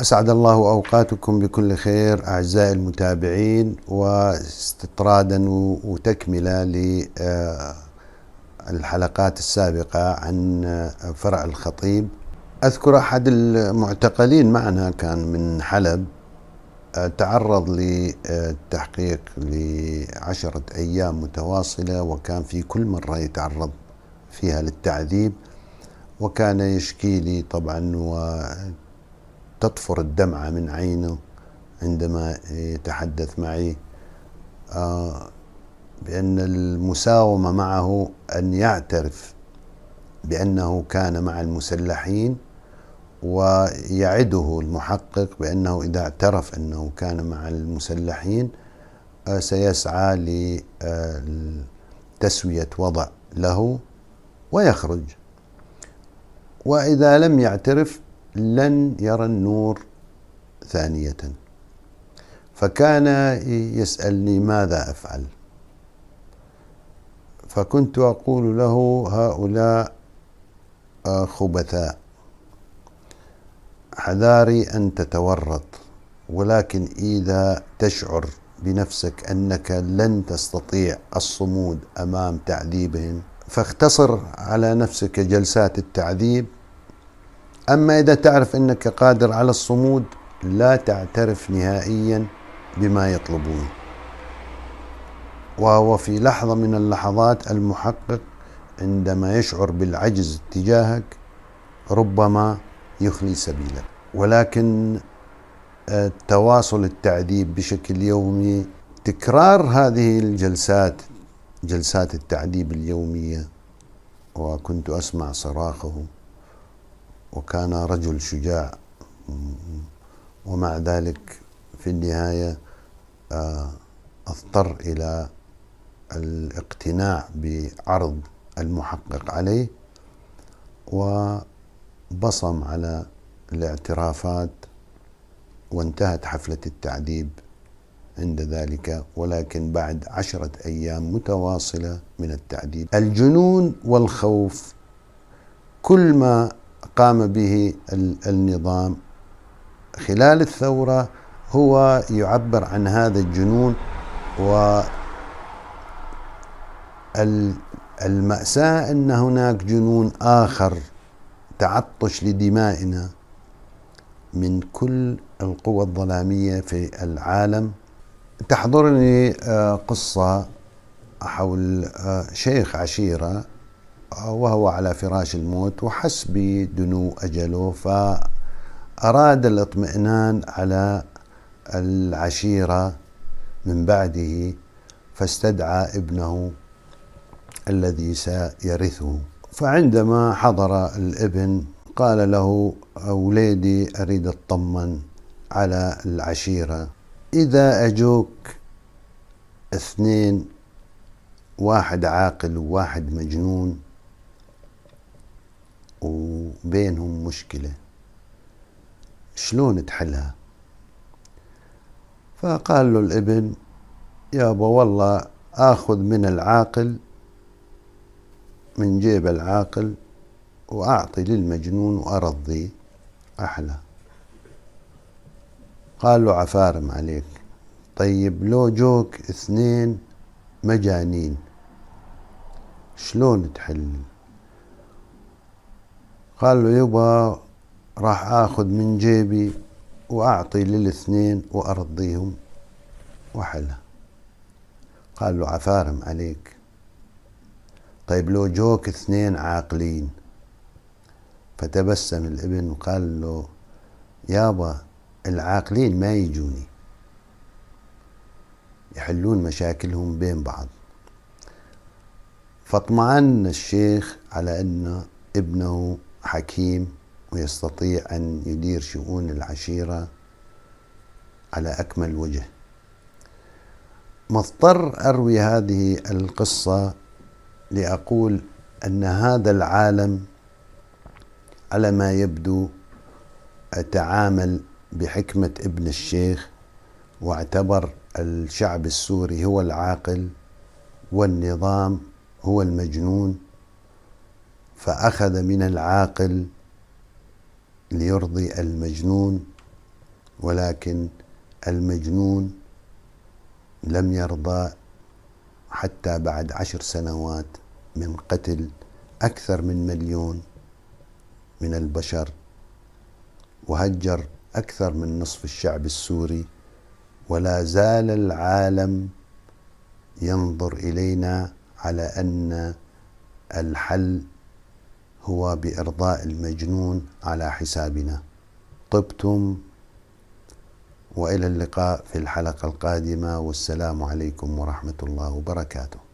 أسعد الله أوقاتكم بكل خير أعزائي المتابعين، واستطرادا وتكملة للحلقات السابقة عن فرع الخطيب. أذكر أحد المعتقلين معنا كان من حلب، تعرض للتحقيق ل10 أيام متواصلة، وكان في كل مرة يتعرض فيها للتعذيب، وكان يشكي لي طبعا وتطفر الدمعة من عينه عندما يتحدث معي بأن المساومة معه أن يعترف بأنه كان مع المسلحين، ويعده المحقق بأنه إذا اعترف أنه كان مع المسلحين سيسعى لتسوية وضع له ويخرج، وإذا لم يعترف لن يرى النور ثانية. فكان يسألني ماذا أفعل، فكنت أقول له هؤلاء خبثاء، حذاري أن تتورط، ولكن إذا تشعر بنفسك أنك لن تستطيع الصمود أمام تعذيبهم فاختصر على نفسك جلسات التعذيب. أما إذا تعرف أنك قادر على الصمود لا تعترف نهائيا بما يطلبون. وهو في لحظة من اللحظات المحقق عندما يشعر بالعجز تجاهك ربما يخلي سبيلك، ولكن تواصل التعذيب بشكل يومي، تكرار هذه جلسات التعذيب اليومية، وكنت أسمع صراخه، وكان رجل شجاع، ومع ذلك في النهاية اضطر إلى الاقتناع بعرض المحقق عليه، وبصم على الاعترافات، وانتهت حفلة التعذيب عند ذلك، ولكن بعد 10 أيام متواصلة من التعذيب. الجنون والخوف كل ما قام به النظام خلال الثورة هو يعبر عن هذا الجنون. والمأساة أن هناك جنون آخر، تعطش لدمائنا من كل القوى الظلامية في العالم. تحضرني قصة حول شيخ عشيرة وهو على فراش الموت وحس بدنو أجله، فأراد الاطمئنان على العشيرة من بعده، فاستدعى ابنه الذي سيرثه. فعندما حضر الابن قال له: أولادي أريد أطمن على العشيرة، إذا أجوك 2، واحد عاقل وواحد مجنون وبينهم مشكلة، شلون تحلها؟ فقال له الابن: يابا والله آخذ من العاقل، من جيب العاقل، وأعطي للمجنون وأرضيه أحلى. قال له: عفارم عليك، طيب لو جوك 2 مجانين شلون تحل؟ قال له: يبا راح آخذ من جيبي وأعطي لل2 وأرضيهم وحلها. قال له: عفارم عليك، طيب لو جوك 2 عاقلين؟ فتبسم الابن وقال له: يابا العاقلين ما يجوني، يحلون مشاكلهم بين بعض. فاطمأن الشيخ على أن ابنه حكيم ويستطيع أن يدير شؤون العشيرة على أكمل وجه. مضطر أروي هذه القصة لأقول أن هذا العالم على ما يبدو تعامل بحكمة ابن الشيخ، واعتبر الشعب السوري هو العاقل والنظام هو المجنون، فأخذ من العاقل ليرضي المجنون، ولكن المجنون لم يرضى حتى بعد 10 سنوات من قتل أكثر من 1,000,000 من البشر، وهجر أكثر من نصف الشعب السوري، ولا زال العالم ينظر إلينا على أن الحل هو بإرضاء المجنون على حسابنا. طبتم، وإلى اللقاء في الحلقة القادمة، والسلام عليكم ورحمة الله وبركاته.